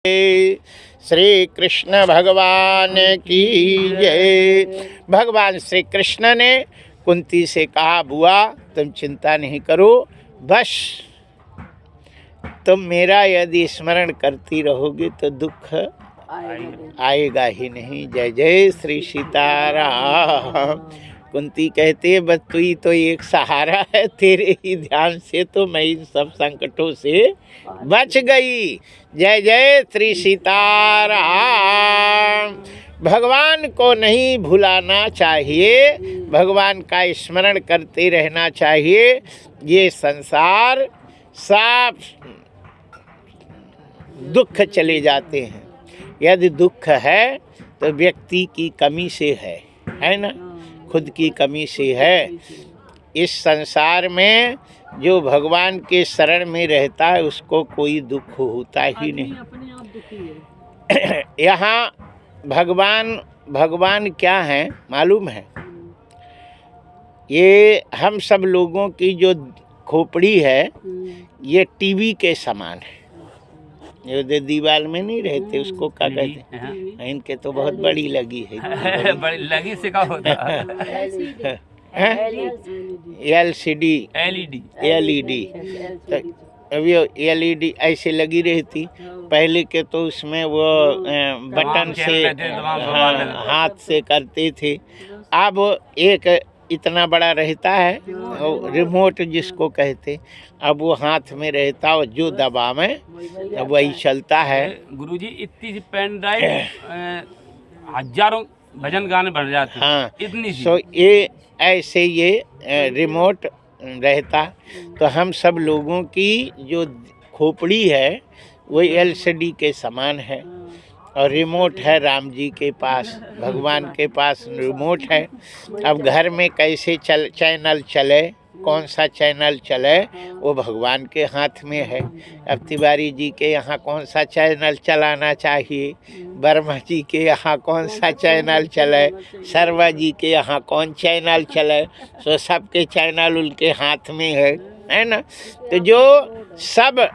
श्री कृष्ण भगवान की जय। भगवान श्री कृष्ण ने कुंती से कहा, बुआ तुम चिंता नहीं करो, बस तुम मेरा यदि स्मरण करती रहोगे तो दुख आएगा ही नहीं। जय जय श्री सीताराम। कुंती कहती है, बस तू ही तो एक सहारा है, तेरे ही ध्यान से तो मैं इन सब संकटों से बच गई। जय जय श्री सीताराम। भगवान को नहीं भुलाना चाहिए, भगवान का स्मरण करते रहना चाहिए। ये संसार सब दुख चले जाते हैं। यदि दुख है तो व्यक्ति की कमी से है ना, खुद की कमी से है। इस संसार में जो भगवान के शरण में रहता है उसको कोई दुख होता ही नहीं। यहाँ भगवान क्या है मालूम है? ये हम सब लोगों की जो खोपड़ी है ये टीवी के समान है। जो दीवार में नहीं रहते उसको क्या कहते हैं? इनके तो बहुत बड़ी लगी है। बड़ी लगी से क्या होता है? एलईडी। तो अब ये एलईडी ऐसे लगी रहती। पहले के तो उसमें वो बटन से हाथ से करते थे। अब एक इतना बड़ा रहता है रिमोट जिसको कहते, अब वो हाथ में रहता और जो दबावे वही चलता है। गुरुजी इतनी पेन ड्राइव हजारों भजन गाने बन जाते हैं। हाँ, इतनी सो ये ऐसे ये रिमोट रहता। तो हम सब लोगों की जो खोपड़ी है वो एलसीडी के समान है और रिमोट है राम जी के पास, भगवान के पास रिमोट है। अब घर में कैसे चैनल चले, कौन सा चैनल चले, वो भगवान के हाथ में है। अब तिवारी जी के यहाँ कौन सा चैनल चलाना चाहिए, वर्मा जी के यहाँ कौन सा चैनल चले, शर्मा जी के यहाँ कौन चैनल चले, तो सबके चैनल उनके हाथ में है ना। तो जो सब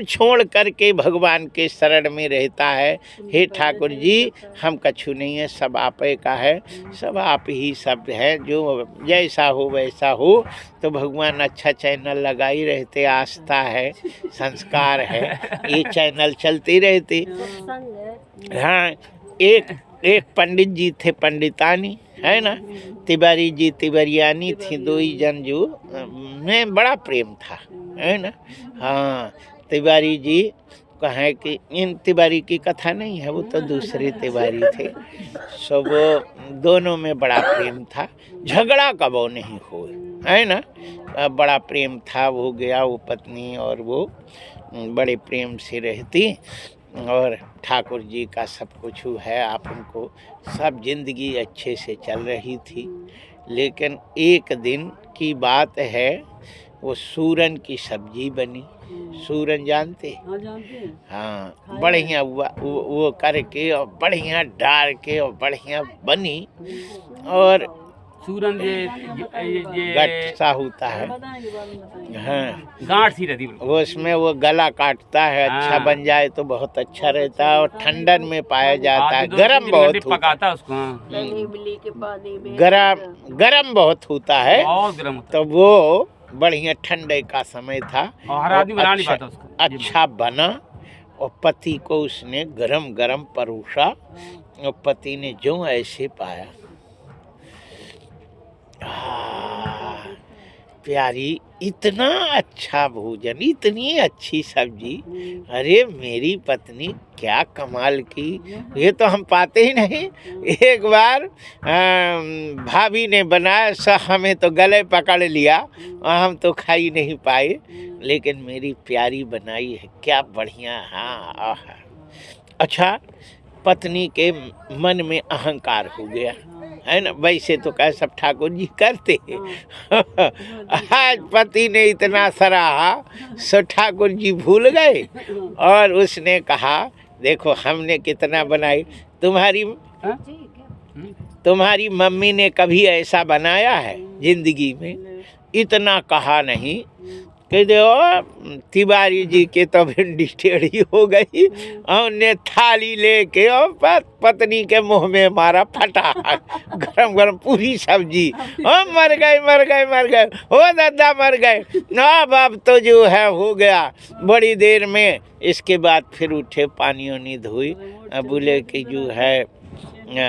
छोड़ करके भगवान के शरण में रहता है, हे ठाकुर जी हम कछु नहीं है, सब आपे का है, सब आप ही सब है, जो जैसा हो वैसा हो। तो भगवान अच्छा चैनल लगाई रहते, आस्था है, संस्कार है, ये चैनल चलते रहते। हाँ, एक पंडित जी थे, पंडितानी है ना, तिवारी जी तिवारियानी थी, दो ही जन जो में बड़ा प्रेम था, है ना। हाँ, तिवारी जी कहें कि इन तिवारी की कथा नहीं है, वो तो दूसरे तिवारी थे। सो वो दोनों में बड़ा प्रेम था, झगड़ा कबो नहीं हो, है ना। बड़ा प्रेम था, हो गया वो पत्नी और वो बड़े प्रेम से रहती और ठाकुर जी का सब कुछ है। आप उनको सब जिंदगी अच्छे से चल रही थी। लेकिन एक दिन की बात है, वो सूरन की सब्जी बनी। सूरन जानते? हाँ, बढ़िया वो करके और बढ़िया डाल के और बढ़िया बनी। और सूरन गट सा होता है, हाँ, गांठ सी रहती वो उसमें वो गला काटता है। अच्छा बन जाए तो बहुत अच्छा रहता है और ठंडन में पाया जाता है। गरम बहुत पकाता उसको, गरम बहुत होता है, बहुत गरम होता। तो वो बढ़िया ठंडे का समय था, हर आदमी बना नहीं पाता उसको। अच्छा बना और पति को उसने गरम गरम परोसा और पति ने जो ऐसे पाया, प्यारी, इतना अच्छा भोजन, इतनी अच्छी सब्जी, अरे मेरी पत्नी क्या कमाल की, ये तो हम पाते ही नहीं। एक बार भाभी ने बनाया, हमें तो गले पकड़ लिया और हम तो खा ही नहीं पाए, लेकिन मेरी प्यारी बनाई है, क्या बढ़िया। हाँ, अच्छा, पत्नी के मन में अहंकार हो गया, है ना। वैसे तो क्या सब ठाकुर जी करते आज पति ने इतना सराहा, सो ठाकुर जी भूल गए और उसने कहा, देखो हमने कितना बनाई, तुम्हारी मम्मी ने कभी ऐसा बनाया है जिंदगी में? इतना कहा नहीं, कह दो तिवारी जी के तो भिंडी टेढ़ी हो गई और ने थाली लेके और पत्नी के मुंह में मारा फटा गरम गरम पूरी सब्जी और मर गए ओ दादा मर गए। अब तो जो है हो गया बड़ी देर में। इसके बाद फिर उठे, पानी वानी धोई, बोले कि जो है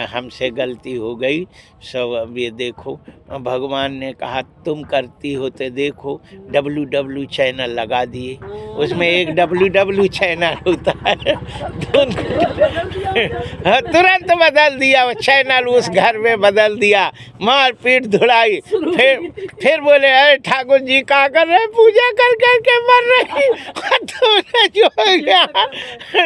हमसे गलती हो गई सब। अब ये देखो भगवान ने कहा तुम करती हो तो देखो WW चैनल लगा दिए, उसमें एक WW चैनल होता है तुरंत बदल दिया वो चैनल, उस घर में बदल दिया, मार पीट धुलाई। फिर बोले अरे ठाकुर जी क्या कर रहे, पूजा कर करके मर रही तुमने जो हो गया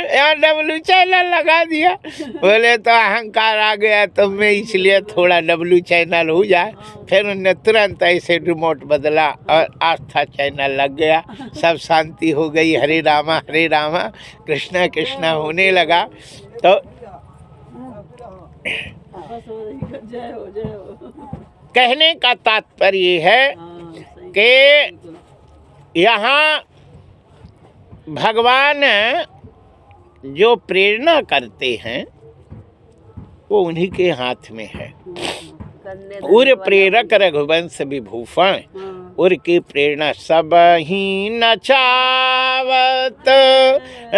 यहाँ W चैनल लगा दिया। बोले तो अहंकार आ गया तो मैं इसलिए थोड़ा W चैनल हो जाए। फिर उन्होंने तुरंत ऐसे रिमोट बदला और आस्था चैनल लग गया, सब शांति हो गई। हरे रामा कृष्णा कृष्णा होने लगा। तो कहने का तात्पर्य है कि यहाँ भगवान जो प्रेरणा करते हैं वो उन्हीं के हाथ में है। उर प्रेरक रघुवंश विभूषण, उर की प्रेरणा सब ही नचावत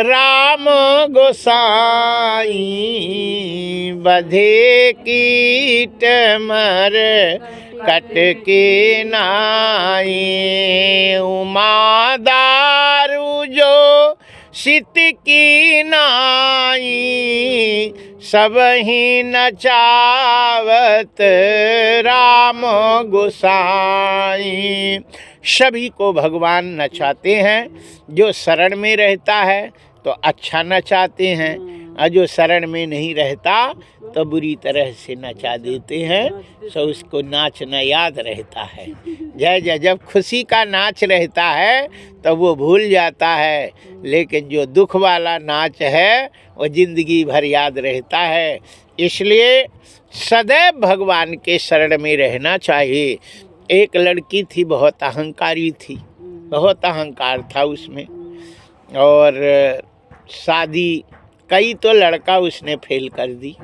राम गोसाई, बधे कीट मर कट के नाई, उमा दारू जो सित की नाई, सब ही नचावत राम गोसाई। सभी को भगवान नचाते हैं। जो शरण में रहता है तो अच्छा नचाते हैं, और जो शरण में नहीं रहता तो बुरी तरह से नचा देते हैं। सो उसको नाचना याद रहता है। जय जय जब खुशी का नाच रहता है तो वो भूल जाता है, लेकिन जो दुख वाला नाच है वो जिंदगी भर याद रहता है। इसलिए सदैव भगवान के शरण में रहना चाहिए। एक लड़की थी, बहुत अहंकारी थी, बहुत अहंकार था उसमें, और शादी कई तो लड़का उसने फेल कर दी।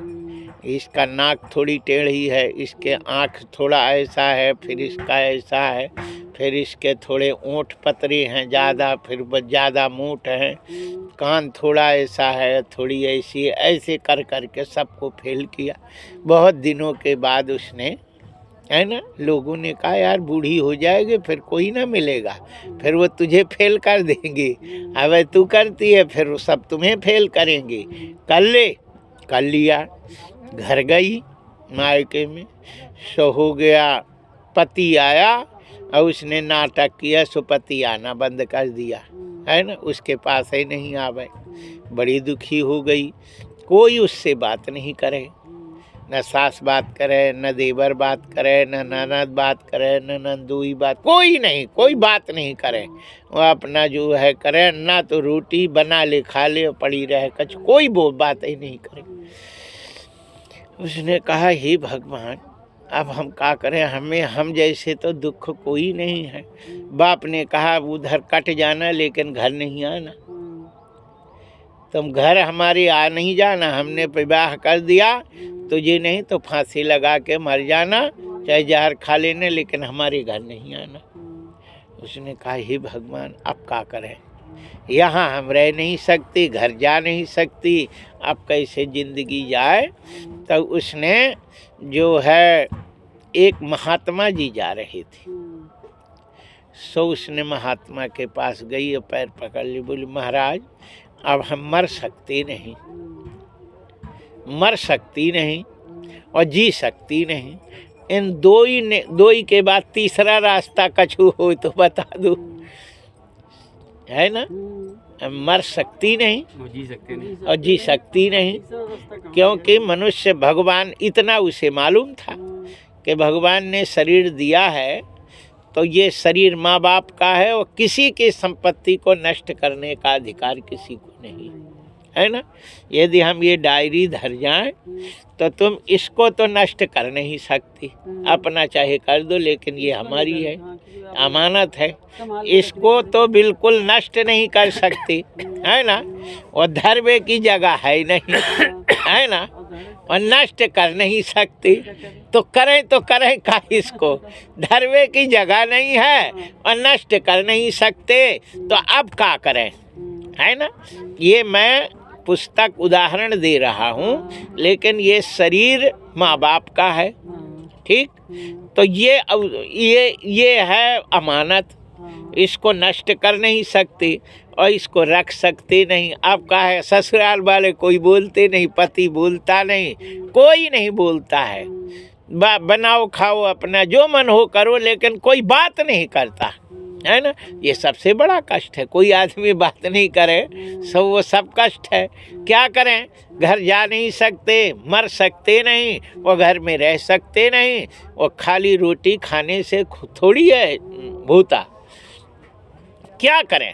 इसका नाक थोड़ी टेढ़ी है, इसके आँख थोड़ा ऐसा है, फिर इसका ऐसा है, फिर इसके थोड़े ओंठ पतरे हैं ज़्यादा, फिर ज़्यादा मोट हैं, कान थोड़ा ऐसा है, थोड़ी ऐसी, ऐसे कर कर के सबको फेल किया। बहुत दिनों के बाद उसने, है ना, लोगों ने कहा यार बूढ़ी हो जाएगी फिर कोई ना मिलेगा, फिर वो तुझे फेल कर देंगे, अब तू करती है फिर वो सब तुम्हें फेल करेंगे, कर लिया। घर गई मायके में, सो हो गया, पति आया और उसने नाटक किया, सो पति आना बंद कर दिया, है ना, उसके पास ही नहीं आवे। बड़ी दुखी हो गई। कोई उससे बात नहीं करे, न सास बात करे, न देवर बात करे, न ननद बात करे, न नंदुई बात, कोई नहीं, कोई बात नहीं करे। वो अपना जो है करे, ना तो रोटी बना ले खा ले पड़ी रहे, कुछ कोई वो बात ही नहीं करे। उसने कहा हे भगवान अब हम क्या करें, हम जैसे तो दुख कोई नहीं है। बाप ने कहा उधर कट जाना लेकिन घर नहीं आना, तुम घर हमारे आ नहीं जाना, हमने विवाह कर दिया तुझे नहीं तो फांसी लगा के मर जाना, चाहे जहर खा लेने, लेकिन हमारे घर नहीं आना। उसने कहा हे भगवान अब क्या करें, यहाँ हम रह नहीं सकती, घर जा नहीं सकती, अब कैसे ज़िंदगी जाए। तो उसने जो है एक महात्मा जी जा रहे थे, सो उसने महात्मा के पास गई और पैर पकड़ ली, बोली महाराज अब हम मर सकते नहीं और जी सकती नहीं, इन दो ही के बाद तीसरा रास्ता कछु हो तो बता दो, है ना। मर सकती नहीं और जी सकती नहीं, क्योंकि मनुष्य भगवान इतना उसे मालूम था कि भगवान ने शरीर दिया है तो ये शरीर माँ बाप का है और किसी की संपत्ति को नष्ट करने का अधिकार किसी को नहीं, है ना। यदि हम ये डायरी धर जाएं तो तुम इसको तो नष्ट कर नहीं सकती, अपना चाहे कर दो, लेकिन ये हमारी है, अमानत है, इसको तो बिल्कुल नष्ट नहीं कर सकती, है ना। और धर्म की जगह है ही नहीं, है ना, और नष्ट कर नहीं सकती, तो करें का इसको। धर्म की जगह नहीं है और नष्ट कर नहीं सकते, तो अब क्या करें, है ना। ये मैं पुस्तक उदाहरण दे रहा हूँ, लेकिन ये शरीर माँ बाप का है, ठीक। तो ये है अमानत, इसको नष्ट कर नहीं सकती और इसको रख सकते नहीं। अब क्या है, ससुराल वाले कोई बोलते नहीं, पति बोलता नहीं, कोई नहीं बोलता है। बनाओ खाओ अपना जो मन हो करो, लेकिन कोई बात नहीं करता, है ना। ये सबसे बड़ा कष्ट है, कोई आदमी बात नहीं करे, वो सब कष्ट है। क्या करें, घर जा नहीं सकते, मर सकते नहीं, और घर में रह सकते नहीं, और खाली रोटी खाने से थोड़ी है भूता। क्या करें।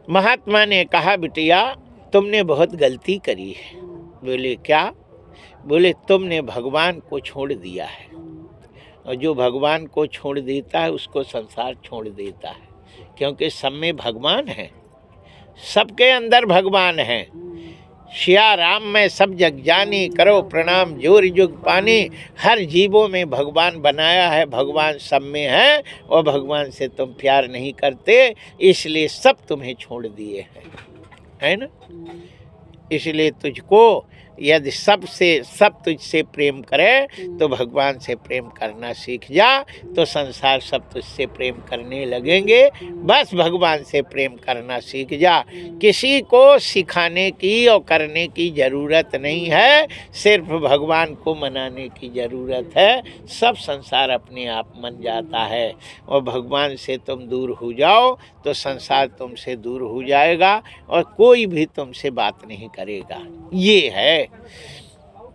महात्मा ने कहा, बिटिया तुमने बहुत गलती करी है। बोले क्या? बोले तुमने भगवान को छोड़ दिया है, और जो भगवान को छोड़ देता है उसको संसार छोड़ देता है, क्योंकि सब में भगवान है, सबके अंदर भगवान है। सिया राम में सब जग जानी, करो प्रणाम जोर जुग पानी। हर जीवों में भगवान बनाया है, भगवान सब में है, और भगवान से तुम प्यार नहीं करते, इसलिए सब तुम्हें छोड़ दिए हैं, है ना। इसलिए तुझको यदि सब तुझसे प्रेम करे तो भगवान से प्रेम करना सीख जा, तो संसार सब तुझसे प्रेम करने लगेंगे। बस भगवान से प्रेम करना सीख जा। किसी को सिखाने की और करने की ज़रूरत नहीं है, सिर्फ भगवान को मनाने की ज़रूरत है। सब संसार अपने आप मन जाता है, और भगवान से तुम दूर हो जाओ तो संसार तुमसे दूर हो जाएगा, और कोई भी तुमसे बात नहीं करेगा। ये है।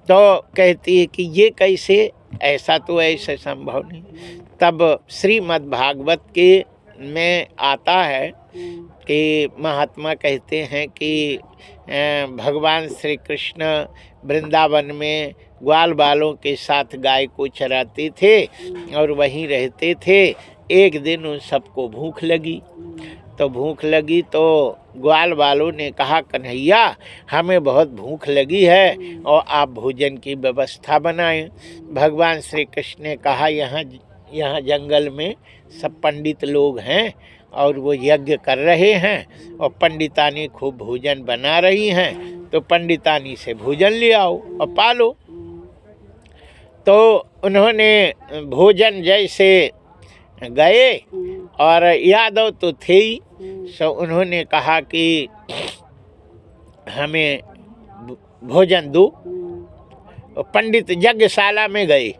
तो कहती है कि ये कैसे, ऐसा तो ऐसे संभव नहीं। तब श्रीमद् भागवत के में आता है कि महात्मा कहते हैं कि भगवान श्री कृष्ण वृंदावन में ग्वाल बालों के साथ गाय को चराते थे और वहीं रहते थे। एक दिन उन सबको भूख लगी, तो ग्वाल वालों ने कहा, कन्हैया हमें बहुत भूख लगी है और आप भोजन की व्यवस्था बनाएं। भगवान श्री कृष्ण ने कहा, यहाँ जंगल में सब पंडित लोग हैं और वो यज्ञ कर रहे हैं, और पंडितानी खूब भोजन बना रही हैं, तो पंडितानी से भोजन ले आओ और पालो। तो उन्होंने भोजन जैसे गए, और यादव तो थे ही, सो उन्होंने कहा कि हमें भोजन दो। पंडित यज्ञशाला में गए,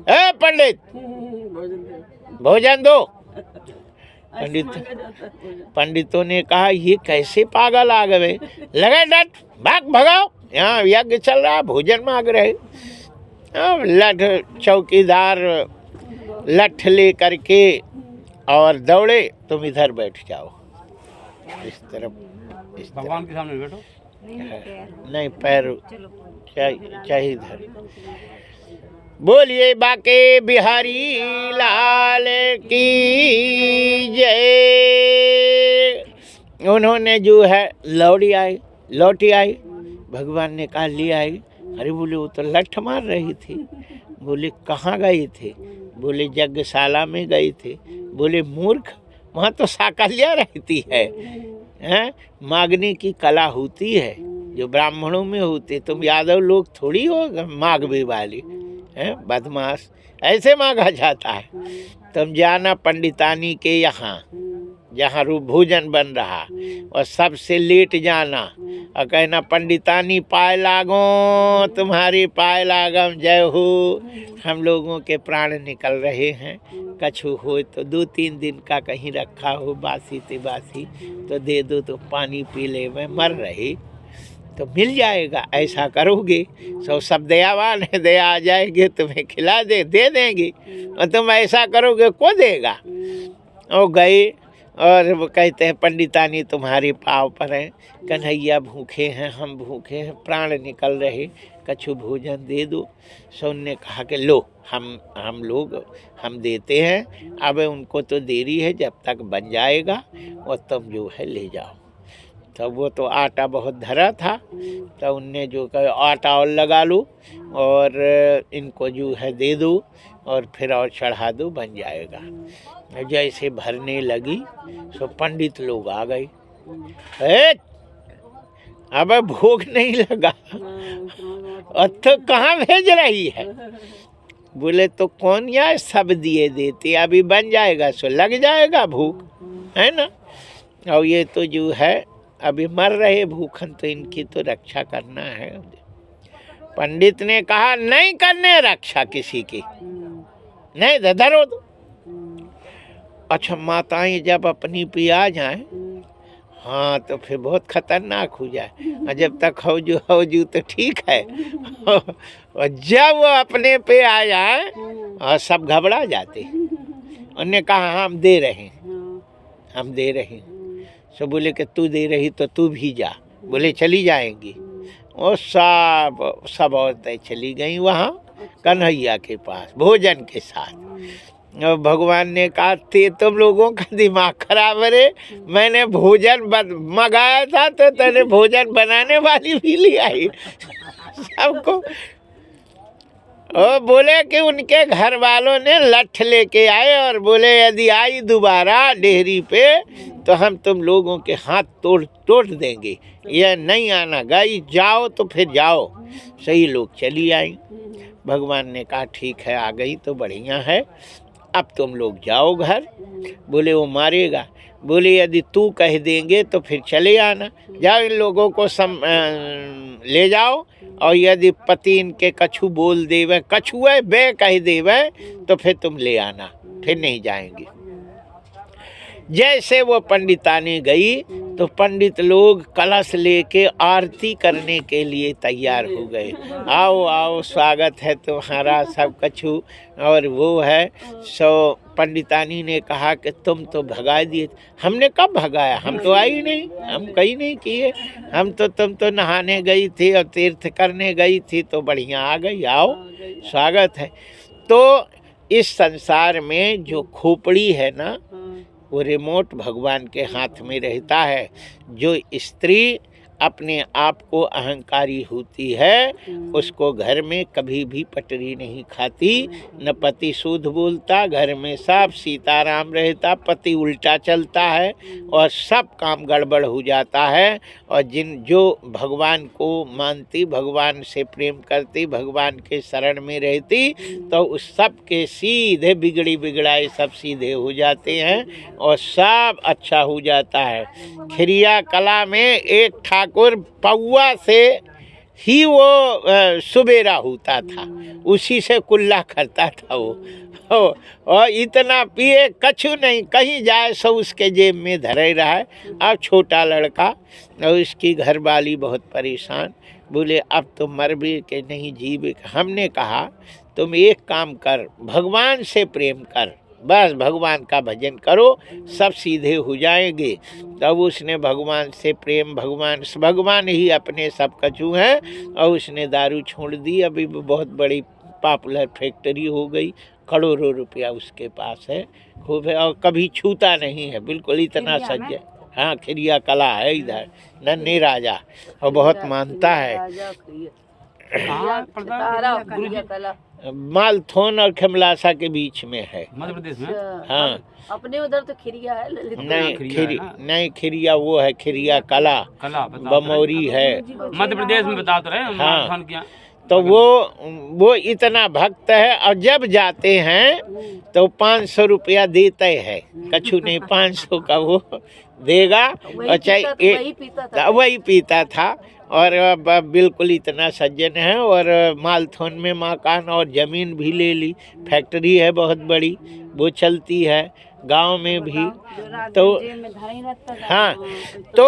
पंडित भोजन दो। पंडितों ने कहा, ये कैसे पागल आ गए, लगे डट, भगाओ, यहाँ यज्ञ चल रहा, भोजन मांग रहे। लठ चौकीदार लठ ले करके और दौड़े, तुम इधर बैठ जाओ, इस तरफ भगवान के सामने बैठो। नहीं, पैर चाहिए इधर। बोलिए बाके बिहारी लाल की जय। उन्होंने जो है लौटी आई। भगवान ने कहा, ले आई। अरे बोले, वो तो लठ मार रही थी। बोले, कहाँ गए थे? बोले, यज्ञशाला में गए थे। बोले, मूर्ख, वहाँ तो साकल्या रहती है, हैं? मांगने की कला होती है जो ब्राह्मणों में होती। तुम यादव लोग थोड़ी हो मांगने वाली, हैं? बदमाश, ऐसे मांगा जाता है। तुम जाना पंडितानी के यहाँ, जहाँ भोजन बन रहा, और सबसे लेट जाना और कहना, पंडितानी पाए लागो, तुम्हारी पाए लागम, जय हो। हम लोगों के प्राण निकल रहे हैं, कछु हो तो 2-3 दिन का कहीं रखा हो बासी तिबासी, तो दे दो, तो पानी पी ले, मैं मर रही तो मिल जाएगा। ऐसा करोगे सब दयावान है, दया आ जाएगी, तुम्हें खिला दे देंगे, और तुम ऐसा करोगे को देगा। और गए, और वो कहते हैं पंडितानी तुम्हारे पाँव पर हैं, कन्हैया भूखे हैं, हम भूखे हैं, प्राण निकल रहे, कछु भोजन दे दो। सो उनने कहा कि लो हम लोग हम देते हैं, अब उनको तो देरी है, जब तक बन जाएगा और तुम जो है ले जाओ। तब वो तो आटा बहुत धरा था, तो उनने जो कहा आटा और लगा लो और इनको जो है दे दो और फिर और चढ़ा दो, बन जाएगा। जैसे भरने लगी सो पंडित लोग आ गए, अब भूख नहीं लगा, और तो कहाँ भेज रही है? बोले तो कौन या सब दिए देते, अभी बन जाएगा सो लग जाएगा भूख, है ना। और ये तो जो है अभी मर रहे भूखन, तो इनकी तो रक्षा करना है। पंडित ने कहा नहीं करने रक्षा किसी की, नहीं धरो दो। अच्छा माताएं जब अपनी पे आ जाए, हाँ तो फिर बहुत खतरनाक हो जाए, और जब तक हौजू तो ठीक है, और जब वो अपने पे आ जाए और सब घबरा जाते। उन्होंने कहा हम दे रहे हैं, हम दे रहे हैं। सो बोले कि तू दे रही तो तू भी जा। बोले चली जाएंगी। और सब औरतें चली गई वहाँ कन्हैया के पास भोजन के साथ। और भगवान ने कहा थे तुम लोगों का दिमाग खराब है, मैंने भोजन मंगाया था तो तूने भोजन बनाने वाली भी ले आई सबको। और बोले कि उनके घर वालों ने लठ लेके आए और बोले यदि आई दोबारा डेहरी पे तो हम तुम लोगों के हाथ तोड़ देंगे, यह नहीं आना, गई जाओ तो फिर जाओ। सही लोग चली आई। भगवान ने कहा ठीक है आ गई तो बढ़िया है, अब तुम लोग जाओ घर। बोले वो मारेगा। बोले यदि तू कह देंगे तो फिर चले आना, जाओ इन लोगों को ले जाओ, और यदि पति इनके कछु बोल देवे, कछुए बे कह देवे तो फिर तुम ले आना, फिर नहीं जाएंगे। जैसे वो पंडितानी गई तो पंडित लोग कलश लेके आरती करने के लिए तैयार हो गए। आओ आओ स्वागत है तुम्हारा सब कछु, और वो है सो पंडितानी ने कहा कि तुम तो भगा दिए। हमने कब भगाया, हम तो आई नहीं, हम कहीं नहीं किए, हम तो तुम तो नहाने गई थी और तीर्थ करने गई थी तो बढ़िया आ गई, आओ स्वागत है। तो इस संसार में जो खोपड़ी है ना, वो रिमोट भगवान के हाथ में रहता है। जो स्त्री अपने आप को अहंकारी होती है उसको घर में कभी भी पटरी नहीं खाती, न पति शुद्ध बोलता, घर में सब सीताराम रहता, पति उल्टा चलता है और सब काम गड़बड़ हो जाता है। और जो भगवान को मानती, भगवान से प्रेम करती, भगवान के शरण में रहती, तो उस सब के सीधे बिगड़ाए सब सीधे हो जाते हैं और सब अच्छा हो जाता है। खिरिया कला में एक ठाकुर पौआ से ही वो सुबेरा होता था, उसी से कुल्ला करता था वो, और इतना पिए कछु नहीं, कहीं जाए सो उसके जेब में धरे रहा है। अब छोटा लड़का और उसकी घरवाली बहुत परेशान, बोले अब तो मर भी के नहीं जी भी। हमने कहा तुम एक काम कर, भगवान से प्रेम कर, बस भगवान का भजन करो, सब सीधे हो जाएंगे। तब उसने भगवान से प्रेम, भगवान ही अपने सब कछु हैं, और उसने दारू छोड़ दी। अभी बहुत बड़ी पॉपुलर फैक्ट्री हो गई, करोड़ों रुपया उसके पास है, खूब है, और कभी छूता नहीं है, बिल्कुल इतना सज्ज है। हाँ खिरिया कला है इधर, नन्हे राजा, और बहुत मानता है। मालथोन और खमलासा के बीच में है, मध्य प्रदेश में। हाँ अपने उधर तो खिरिया है, नहीं खिरिया वो है, खिरिया कला बमौरी है, मध्य प्रदेश में बता तो रहे। हाँ तो वो इतना भक्त है, और जब जाते हैं तो 500 रुपया देते हैं, कछु नहीं 500 का वो देगा, और चाहे वही पीता था। और बिल्कुल इतना सज्जन है, और मालथोन में मकान और ज़मीन भी ले ली, फैक्ट्री है बहुत बड़ी, वो चलती है गांव में भी। तो हाँ, तो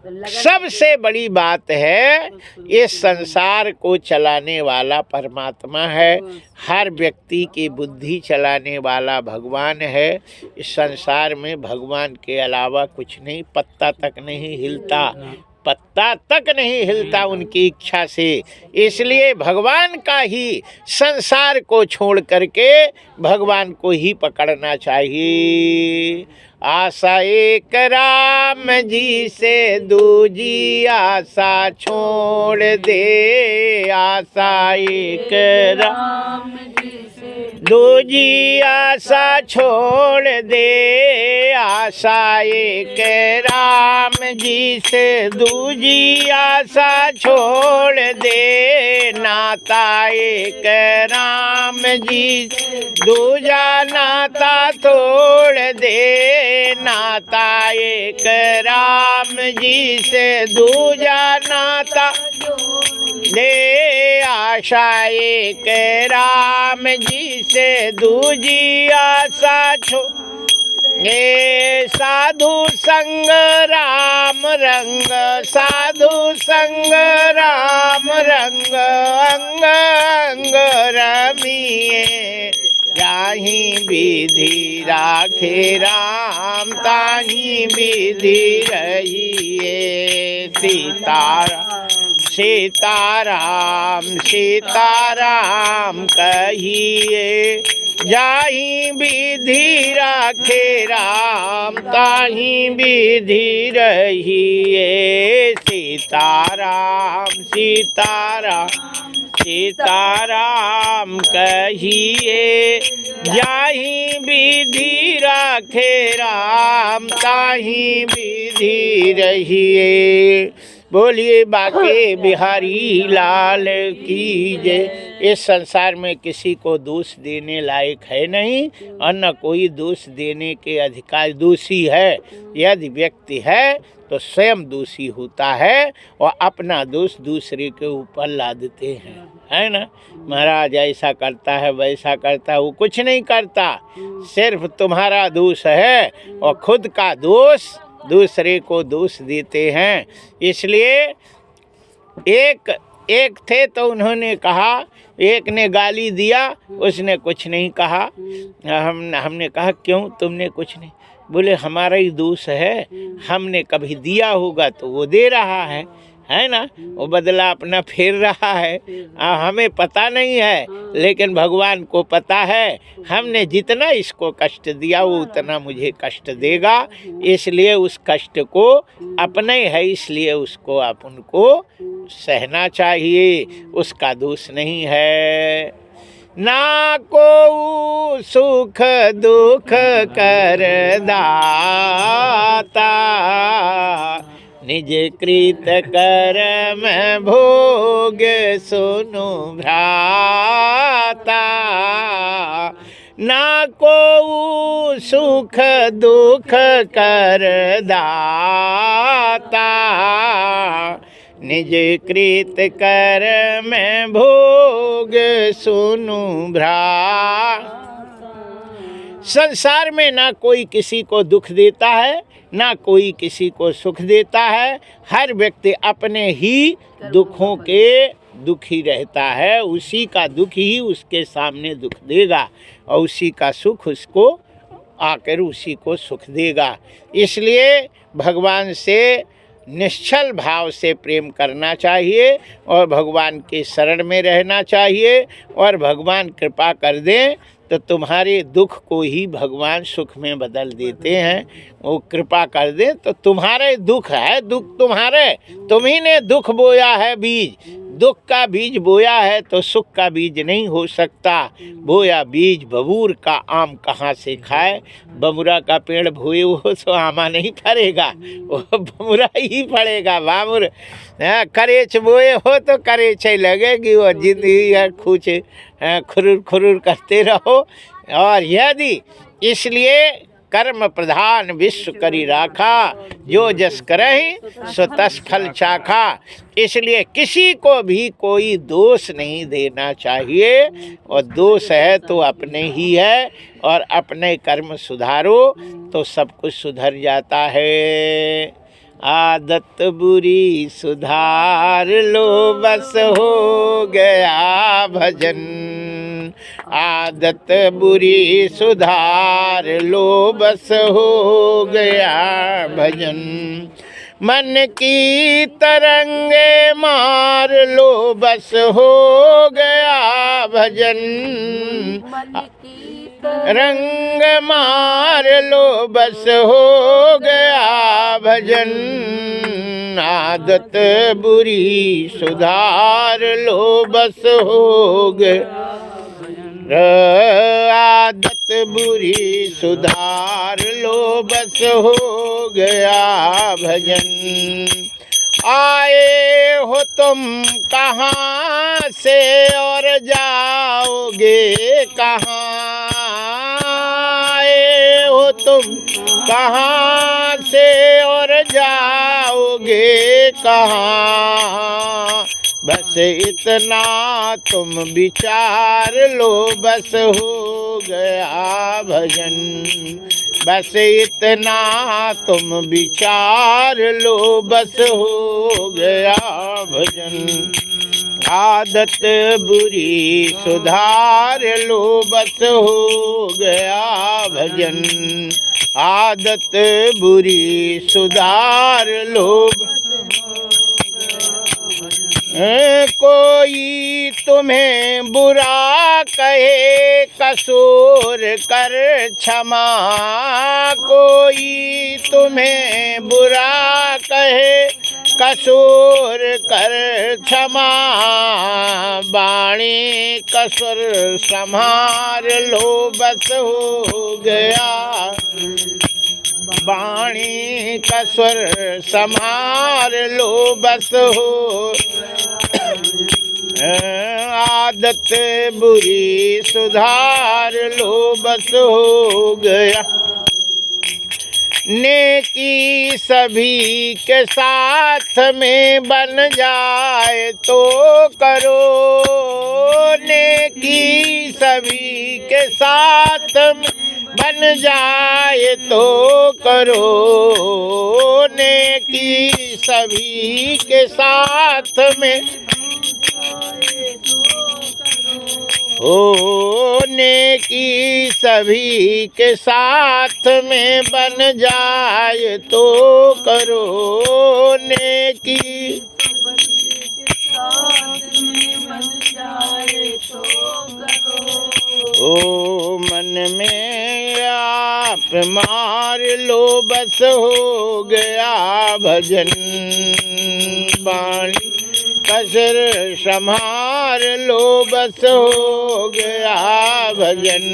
सबसे बड़ी बात है, इस संसार को चलाने वाला परमात्मा है, हर व्यक्ति की बुद्धि चलाने वाला भगवान है। इस संसार में भगवान के अलावा कुछ नहीं, पत्ता तक नहीं हिलता, पत्ता तक नहीं हिलता उनकी इच्छा से। इसलिए भगवान का ही संसार को छोड़ करके भगवान को ही पकड़ना चाहिए। आशा एक राम जी से दूजी आशा छोड़ दे, आशा एक राम दूजी आशा छोड़ दे, आशा एक राम जी से दूजी आशा छोड़ दे, नाता एक राम जी दूजा नाता तोड़ दे, नाता एक राम जी से दूजा नाता दे, आशा एक राम जी से दूजी आशा ये साधु संग राम रंग, साधु संग राम रंग, अंग अंग रमिए, जाहि विधि राखे राम ताहि विधि रहिए। सीताराम सीताराम सीताराम कहिए, जाहि विधि राखे राम ताहि विधि रहिए। सीताराम सीताराम सीताराम कहिए, जाहि विधि राखे राम ताहि विधि रहिए। बोलिए बाके बिहारी लाल की जय। इस संसार में किसी को दोष देने लायक है नहीं और न कोई दोष देने के अधिकार। दोषी है यदि व्यक्ति है तो स्वयं दोषी होता है और अपना दोष दूसरे के ऊपर लादते हैं, है ना। महाराज ऐसा करता है वैसा करता है, वो कुछ नहीं करता, सिर्फ तुम्हारा दोष है और खुद का दोष दूसरे को दोष देते हैं। इसलिए एक थे तो उन्होंने कहा, एक ने गाली दिया, उसने कुछ नहीं कहा। हमने कहा क्यों तुमने कुछ नहीं? बोले हमारा ही दोष है, हमने कभी दिया होगा तो वो दे रहा है ना, वो बदला अपना फेर रहा है। हमें पता नहीं है लेकिन भगवान को पता है, हमने जितना इसको कष्ट दिया वो उतना मुझे कष्ट देगा, इसलिए उस कष्ट को अपना ही है, इसलिए उसको अपन को सहना चाहिए, उसका दोष नहीं है। ना को सुख दुख कर दाता, निज कृत कर्म भोग सुनु भ्राता। ना को सुख दुख कर दाता, निज कृत कर्म भोग सुनु भ्राता। संसार में ना कोई किसी को दुख देता है ना कोई किसी को सुख देता है, हर व्यक्ति अपने ही दुखों के दुखी रहता है, उसी का दुख ही उसके सामने दुख देगा और उसी का सुख उसको आकर उसी को सुख देगा। इसलिए भगवान से निश्चल भाव से प्रेम करना चाहिए और भगवान के शरण में रहना चाहिए, और भगवान कृपा कर दें तो तुम्हारे दुख को ही भगवान सुख में बदल देते हैं। वो कृपा कर दें तो तुम्हारे दुख है, दुख तुम्हारे, तुम्ही ने दुख बोया है बीज, दुख का बीज बोया है तो सुख का बीज नहीं हो सकता। बोया बीज बबूर का आम कहाँ से खाए, बमुरा का पेड़ बोए हो तो आमा नहीं फरेगा, वो बमुरा ही फड़ेगा। बामुर करेच बोए हो तो करेच ही लगेगी, वो जिंदगी कुछ खुरुर खुरुर करते रहो। और यदि इसलिए कर्म प्रधान विश्व करी राखा, जो जस करहि सो तस फल चाखा। इसलिए किसी को भी कोई दोष नहीं देना चाहिए, और दोष है तो अपने ही है, और अपने कर्म सुधारो तो सब कुछ सुधर जाता है। आदत बुरी सुधार लो बस हो गया भजन। आदत बुरी सुधार लो बस हो गया भजन। मन की तरंगे मार लो बस हो गया भजन। मन की रंग मार लो बस हो गया भजन। आदत बुरी सुधार लो बस हो गया। आदत बुरी सुधार लो बस हो गया भजन। आए हो तुम कहाँ से और जाओगे कहाँ। आए हो तुम कहाँ से और जाओगे कहाँ। बस इतना तुम विचार लो बस हो गया भजन। बस इतना तुम विचार लो बस हो गया भजन। आदत बुरी सुधार लो बस हो गया भजन। आदत बुरी सुधार लो कोई तुम्हें बुरा कहे कसूर कर क्षमा। कोई तुम्हें बुरा कहे कसूर कर क्षमा। बाणी कसुर संभार लो बस हो गया। बाणी कसुर संभार लो बस हो। आदत बुरी सुधार लो बस हो गया। नेकी सभी के साथ में बन जाए तो करो। नेकी सभी के साथ में बन जाए तो करो। नेकी सभी के साथ में हो। नेकी सभी के साथ में बन जाए तो करो। नेकी ओ मन में आप मार लो बस हो गया भजन। बाणी कसर संभार लो बस हो गया भजन।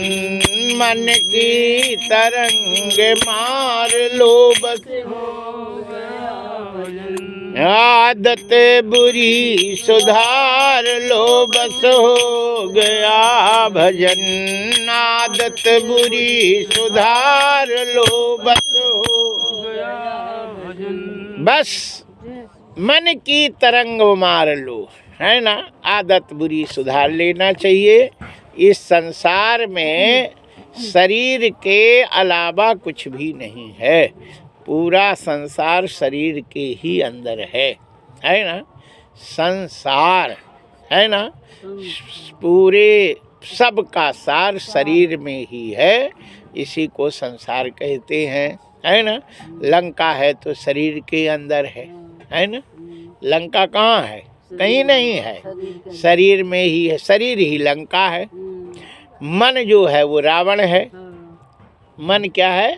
मन की तरंग मार लो बस हो गया भजन। आदत बुरी सुधार लो बस हो गया भजन। आदत बुरी सुधार लो बस हो गया भजन। बस मन की तरंग मार लो, है ना। आदत बुरी सुधार लेना चाहिए। इस संसार में शरीर के अलावा कुछ भी नहीं है। पूरा संसार शरीर के ही अंदर है ना। संसार है ना, पूरे सब का सार शरीर में ही है। इसी को संसार कहते हैं, है ना। लंका है तो शरीर के अंदर है ना। लंका कहाँ है? कहीं नहीं है, शरीर में ही है। शरीर ही लंका है। मन जो है वो रावण है। मन क्या है?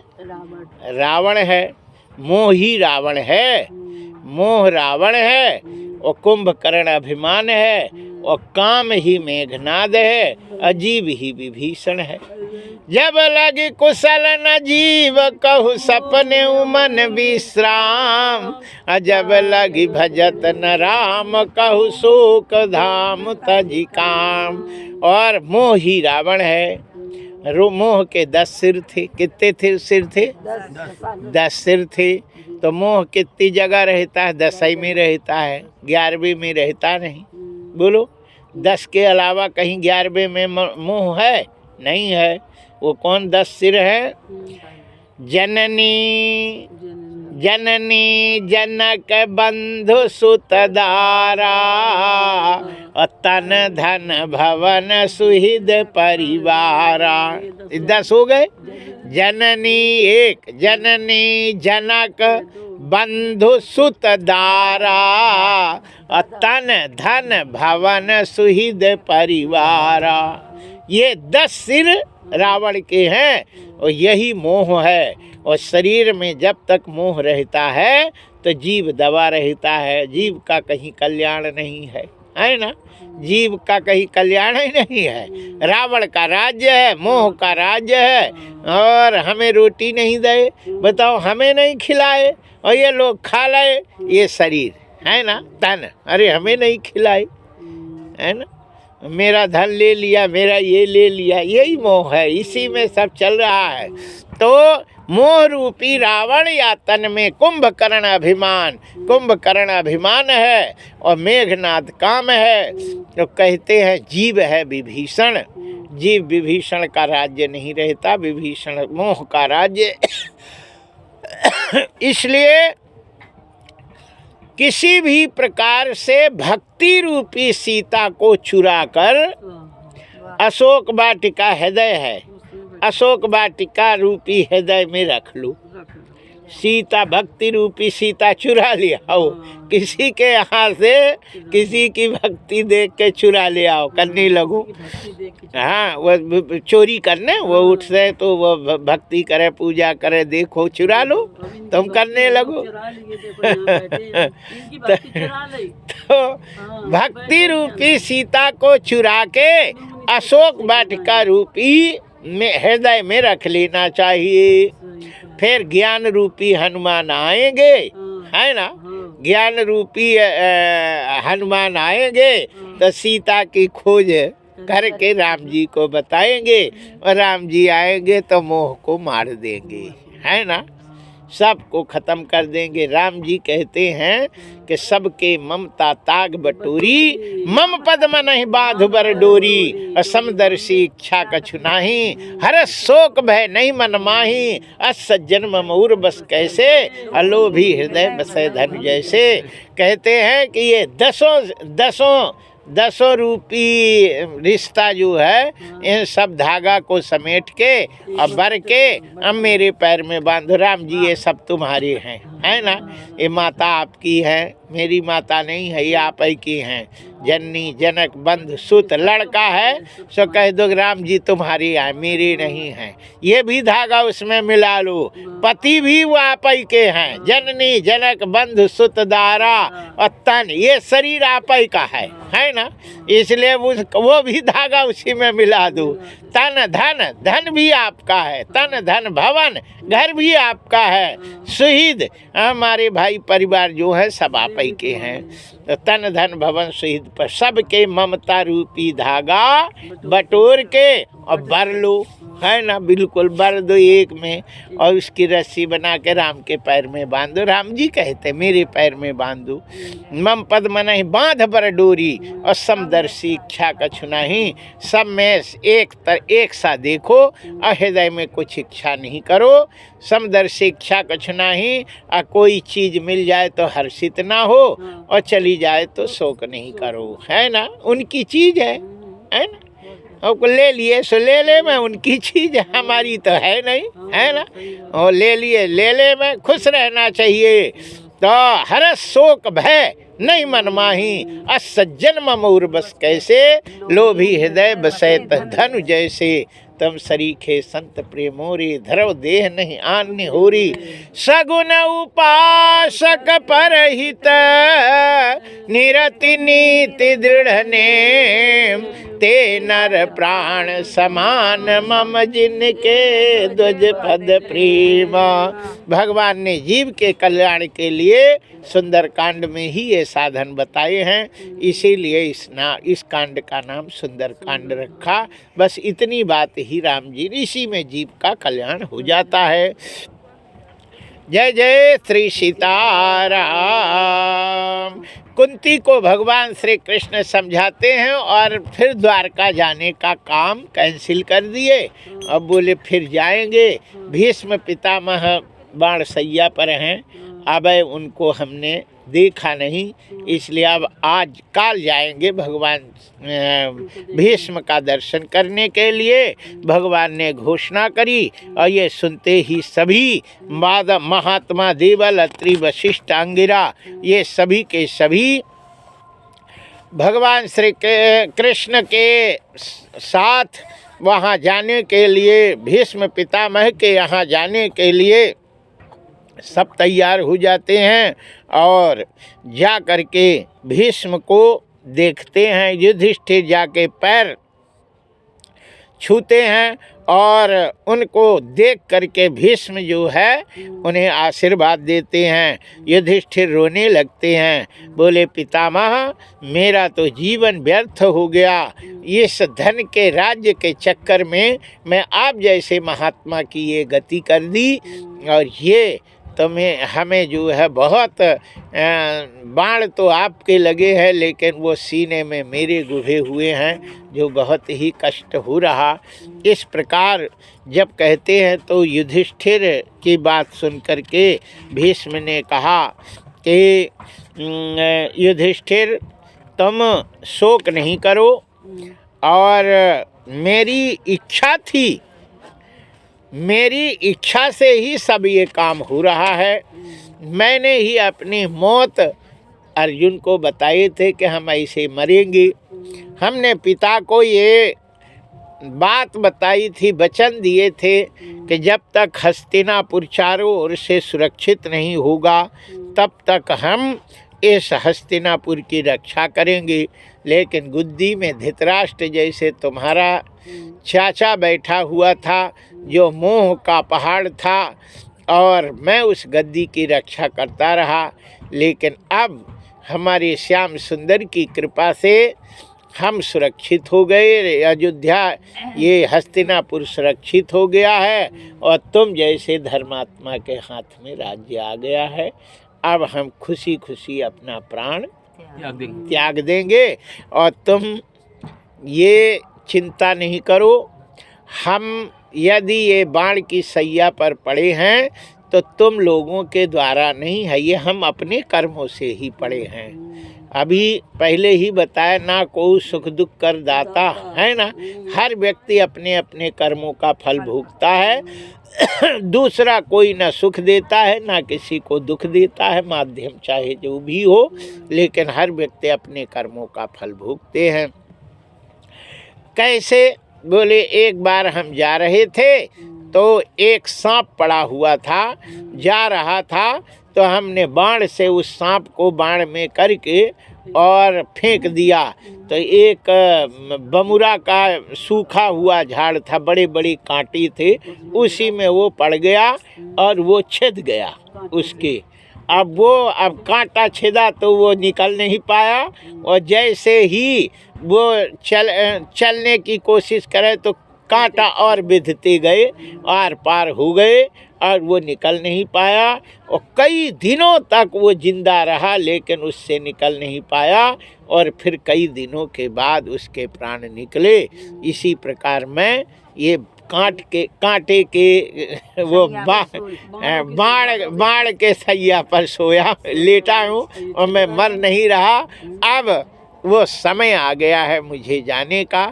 रावण है। मोह ही रावण है। मोह रावण है और कुंभकर्ण अभिमान है और काम ही मेघनाद है। अजीब ही विभीषण है। जब लगे कुशल न जीव कहु सपने मन विश्राम। जब लगी भजत न राम कहु शोक धाम तजी काम। और मोह ही रावण है। मोह के 10 सिर थे। कितने थे सिर थे? 10 सिर थे। तो मोह कितनी जगह रहता है? 10 में रहता है, 11वीं में रहता नहीं। बोलो, 10 के अलावा कहीं 11वें में मोह है? नहीं है। वो कौन 10 सिर है? जननी जननी जनक बंधु सुत दारा तन धन भवन सुहृद परिवारा। 10 हो गए। जननी एक, जननी जनक बंधु सुत दारा तन धन भवन सुहृद परिवारा। ये 10 सिर रावण के हैं और यही मोह है। और शरीर में जब तक मोह रहता है तो जीव दबा रहता है। जीव का कहीं कल्याण नहीं है ना। जीव का कहीं कल्याण ही नहीं है। रावण का राज्य है, मोह का राज्य है। और हमें रोटी नहीं दे, बताओ, हमें नहीं खिलाए और ये लोग खा लाए। ये शरीर है ना, तन, अरे हमें नहीं खिलाए, है ना। मेरा धन ले लिया, मेरा ये ले लिया, यही मोह है। इसी में सब चल रहा है। तो मोह रूपी रावण या तन में कुंभकर्ण अभिमान, कुंभकर्ण अभिमान है और मेघनाद काम है। तो कहते हैं जीव है विभीषण। जीव विभीषण का राज्य नहीं रहता, विभीषण मोह का राज्य। इसलिए किसी भी प्रकार से भक्ति रूपी सीता को चुराकर, अशोक वाटिका हृदय है, अशोक वाटिका रूपी हृदय में रख लो। सीता, भक्ति रूपी सीता चुरा लिया आओ, किसी के यहाँ से किसी की भक्ति देख के चुरा ले आओ, करने लगो। हाँ, वो चोरी करने, वो उठ से तो वो भक्ति करे, पूजा करे, देखो चुरा लो, तुम करने लगो। तो भक्ति रूपी सीता को चुरा के अशोक वाटिका रूपी में हृदय में रख लेना चाहिए। फिर ज्ञान रूपी हनुमान आएंगे, है ना। ज्ञान रूपी हनुमान आएंगे तो सीता की खोज करके राम जी को बताएंगे और राम जी आएंगे तो मोह को मार देंगे, है ना। सबको खत्म कर देंगे। राम जी कहते हैं कि सबके ममता ताग बटोरी, मम पद मनहि बाधु बर डोरी, असमदर्शी इच्छा कछु नाही, हरस शोक भय नहीं मन माही, अस सज्जन ममूर बस कैसे, अलोभी हृदय बसै धन जैसे। कहते हैं कि ये दसों रूपी रिश्ता जो है, इन सब धागा को समेट के और भर के अब मेरे पैर में बांधो। राम जी ये सब तुम्हारे हैं, है ना। ये माता आपकी है, मेरी माता नहीं है, ये आप ही की हैं। जननी जनक बंधु सुत लड़का है सो कह दो राम जी तुम्हारी है, मेरे नहीं है। ये भी धागा उसमें मिला लो। पति भी वो आप ही के हैं। जननी जनक बंधु सुत दारा और तन, ये शरीर आप ही का है ना। इसलिए वो भी धागा उसी में मिला दो। तन धन, धन भी आपका है। तन धन भवन, घर भी आपका है। सुहृद, हमारे भाई परिवार जो है सब आप ही के हैं। तो तन धन भवन सुहृद पर सबके ममता रूपी धागा बटोर के और बर लो, है ना। बिल्कुल बर दो एक में और उसकी रस्सी बना के राम के पैर में बांध दो। राम जी कहते मेरे पैर में बांध दो। मम पद मनहि बांध बर डोरी और समदर्शी इच्छा कछु नहीं। सब में एक सा देखो और हृदय में कुछ इच्छा नहीं करो। समदर्शी इच्छा कछु नहीं। और कोई चीज मिल जाए तो हर्षित ना हो और चली जाए तो शोक नहीं करो, है ना। उनकी चीज है ना। और ले लिए सो ले ले, मैं उनकी चीज है, हमारी तो है नहीं, है ना। और ले लिए ले ले, मैं खुश रहना चाहिए। तो हरस शोक भय नहीं मन माही, असज्जन ममूर बस कैसे, लोभी हृदय बसै धनु जैसे। तम सरीखे संत प्रेमोरी, धरव देह नहीं आन्य होरी। सगुन उपासक परहित, निरति नीति दृढ़ नेम। ते नर प्राण समान मम जिनके द्वज पद प्रेम। भगवान ने जीव के कल्याण के लिए सुंदर कांड में ही ये साधन बताए हैं। इसीलिए इस कांड का नाम सुंदर कांड रखा। बस इतनी बात ही राम जी, इसी में जीव का कल्याण हो जाता है। जय जय श्री सीताराम। कुंती को भगवान श्री कृष्ण समझाते हैं और फिर द्वारका जाने का काम कैंसिल कर दिए। अब बोले फिर जाएंगे। भीष्म पितामह बाण सैया पर हैं अब उनको हमने देखा नहीं, इसलिए अब आज काल जाएंगे भगवान भीष्म का दर्शन करने के लिए। भगवान ने घोषणा करी और ये सुनते ही सभी महात्मा देवल अत्रि वशिष्ठ अंगिरा ये सभी के सभी भगवान श्री कृष्ण के साथ वहाँ जाने के लिए, भीष्म पितामह के यहाँ जाने के लिए सब तैयार हो जाते हैं और जा कर के भीष्म को देखते हैं। युधिष्ठिर जाके पैर छूते हैं और उनको देख करके भीष्म जो है उन्हें आशीर्वाद देते हैं। युधिष्ठिर रोने लगते हैं, बोले पितामह मेरा तो जीवन व्यर्थ हो गया, इस धन के राज्य के चक्कर में मैं आप जैसे महात्मा की ये गति कर दी और ये तुम्हें हमें जो है बहुत बाण तो आपके लगे हैं लेकिन वो सीने में मेरे गुभे हुए हैं जो बहुत ही कष्ट हो रहा। इस प्रकार जब कहते हैं तो युधिष्ठिर की बात सुन कर के भीष्म ने कहा कि युधिष्ठिर तुम शोक नहीं करो और मेरी इच्छा से ही सब ये काम हो रहा है। मैंने ही अपनी मौत अर्जुन को बताए थे कि हम ऐसे मरेंगे। हमने पिता को ये बात बताई थी, वचन दिए थे कि जब तक हस्तिनापुर चारों ओर से सुरक्षित नहीं होगा तब तक हम इस हस्तिनापुर की रक्षा करेंगे। लेकिन गुद्दी में धृतराष्ट्र जैसे तुम्हारा चाचा बैठा हुआ था जो मोह का पहाड़ था और मैं उस गद्दी की रक्षा करता रहा, लेकिन अब हमारे श्याम सुंदर की कृपा से हम सुरक्षित हो गए। अयोध्या ये हस्तिनापुर सुरक्षित हो गया है और तुम जैसे धर्मात्मा के हाथ में राज्य आ गया है। अब हम खुशी खुशी अपना प्राण त्याग देंगे और तुम ये चिंता नहीं करो। हम यदि ये बाण की सैया पर पड़े हैं तो तुम लोगों के द्वारा नहीं है, ये हम अपने कर्मों से ही पड़े हैं। अभी पहले ही बताया ना कोई सुख दुख कर दाता है ना, हर व्यक्ति अपने अपने कर्मों का फल भोगता है। दूसरा कोई ना सुख देता है ना किसी को दुख देता है, माध्यम चाहे जो भी हो, लेकिन हर व्यक्ति अपने कर्मों का फल भोगते हैं। कैसे? बोले एक बार हम जा रहे थे तो एक सांप पड़ा हुआ था, जा रहा था तो हमने बाण से उस सांप को बाण में करके और फेंक दिया। तो एक बमुरा का सूखा हुआ झाड़ था, बड़े बड़े कांटे थे, उसी में वो पड़ गया और वो छिद गया उसके। अब कांटा छिदा तो वो निकल नहीं पाया और जैसे ही वो चलने की कोशिश करे तो कांटा और बिधते गए, आर पार हो गए और वो निकल नहीं पाया और कई दिनों तक वो जिंदा रहा लेकिन उससे निकल नहीं पाया और फिर कई दिनों के बाद उसके प्राण निकले। इसी प्रकार मैं ये कांटे के वो बाण के सैया पर सोया लेटा हूँ और मैं मर नहीं रहा। अब वो समय आ गया है मुझे जाने का,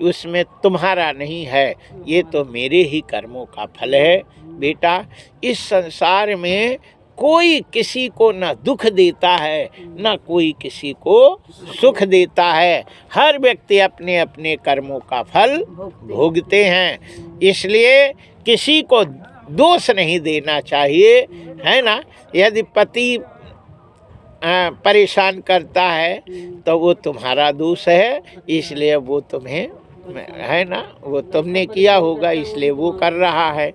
उसमें तुम्हारा नहीं है, ये तो मेरे ही कर्मों का फल है। बेटा, इस संसार में कोई किसी को न दुख देता है न कोई किसी को सुख देता है, हर व्यक्ति अपने अपने कर्मों का फल भोगते हैं। इसलिए किसी को दोष नहीं देना चाहिए, है ना। यदि पति परेशान करता है तो वो तुम्हारा दोष है, इसलिए वो तुम्हें, है ना, वो तुमने किया होगा इसलिए वो कर रहा है।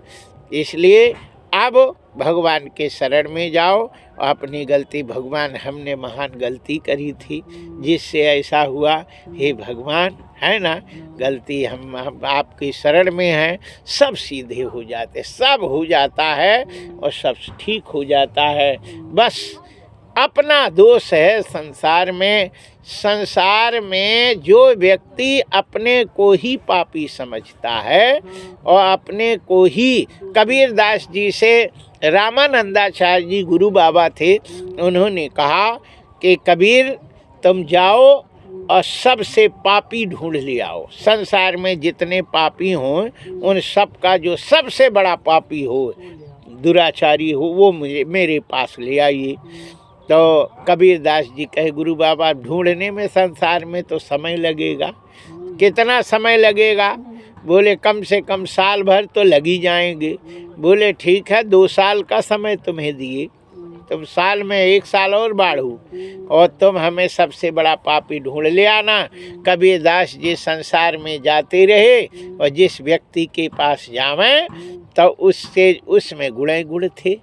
इसलिए अब भगवान के शरण में जाओ। अपनी गलती, भगवान हमने महान गलती करी थी जिससे ऐसा हुआ, हे भगवान, है ना, गलती हम आपकी शरण में हैं, सब सीधे हो जाते, सब हो जाता है और सब ठीक हो जाता है। बस अपना दोष है संसार में। संसार में जो व्यक्ति अपने को ही पापी समझता है और अपने को ही, कबीरदास जी से रामानंदाचार्य जी गुरु बाबा थे, उन्होंने कहा कि कबीर तुम जाओ और सबसे पापी ढूंढ ले आओ। संसार में जितने पापी हों उन सब का जो सबसे बड़ा पापी हो, दुराचारी हो, वो मुझे मेरे पास ले आइए। तो कबीरदास जी कहे गुरु बाबा ढूंढने में संसार में तो समय लगेगा। कितना समय लगेगा? बोले कम से कम साल भर तो लग ही जाएंगे। बोले ठीक है 2 साल का समय तुम्हें दिए, तुम साल में 1 साल और बाढ़ो और तुम हमें सबसे बड़ा पापी ढूंढ ले आना। कबीरदास जी संसार में जाते रहे और जिस व्यक्ति के पास जावें तो उससे उसमें गुणे गुण थे,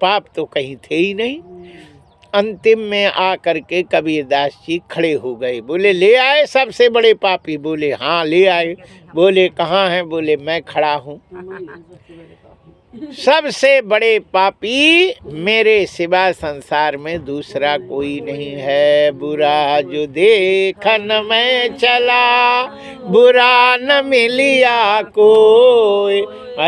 पाप तो कहीं थे ही नहीं। अंतिम में आ करके कबीरदास जी खड़े हो गए। बोले ले आए सबसे बड़े पापी? बोले हाँ ले आए। बोले कहाँ हैं? बोले मैं खड़ा हूँ। सबसे बड़े पापी मेरे सिवा संसार में दूसरा कोई नहीं है। बुरा जो देखन में चला, बुरा न मिलिया कोई,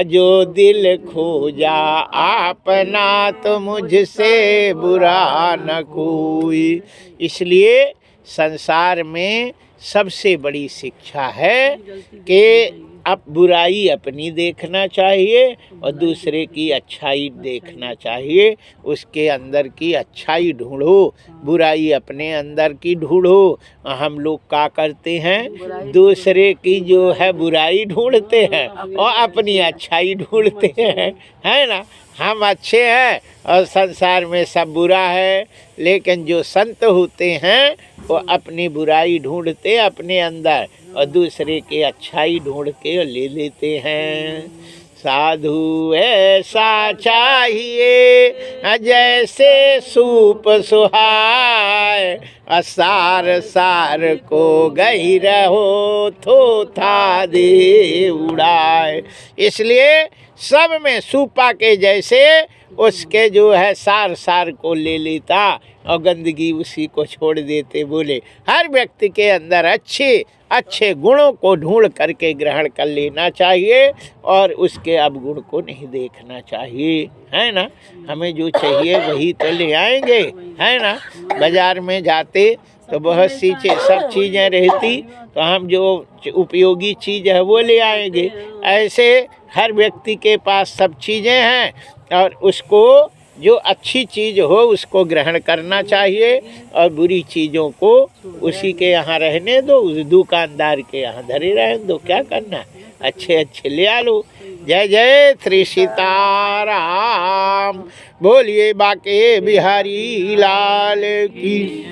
जो दिल खोजा आपना, तो मुझसे बुरा न कोई। इसलिए संसार में सबसे बड़ी शिक्षा है कि अब बुराई अपनी देखना चाहिए और दूसरे की अच्छाई देखना चाहिए। उसके अंदर की अच्छाई ढूंढो, बुराई अपने अंदर की ढूंढो। हम लोग क्या करते हैं? दूसरे की जो है बुराई ढूंढते हैं और अपनी अच्छाई ढूंढते हैं, है ना। हम अच्छे हैं और संसार में सब बुरा है। लेकिन जो संत होते हैं वो अपनी बुराई ढूंढते अपने अंदर और दूसरे के अच्छाई ढूंढ के ले लेते हैं। साधु ऐसा चाहिए जैसे सूप सुहाए, असार सार को गही रहो, थोथा दे उड़ाए। इसलिए सब में सूपा के जैसे उसके जो है सार सार को ले लेता और गंदगी उसी को छोड़ देते। बोले हर व्यक्ति के अंदर अच्छे अच्छे गुणों को ढूंढ करके ग्रहण कर लेना चाहिए और उसके अवगुण को नहीं देखना चाहिए, है ना। हमें जो चाहिए वही तो ले आएंगे, है ना। बाजार में जाते तो बहुत सी सब चीज़ें रहती तो हम जो उपयोगी चीज़ है वो ले आएंगे। ऐसे हर व्यक्ति के पास सब चीज़ें हैं और उसको जो अच्छी चीज़ हो उसको ग्रहण करना चाहिए और बुरी चीज़ों को उसी के यहाँ रहने दो, उस दुकानदार के यहाँ धरे रहने दो। क्या करना, अच्छे अच्छे ले आ लो। जय जय श्री सीताराम। बोलिए बाके बिहारी लाल की।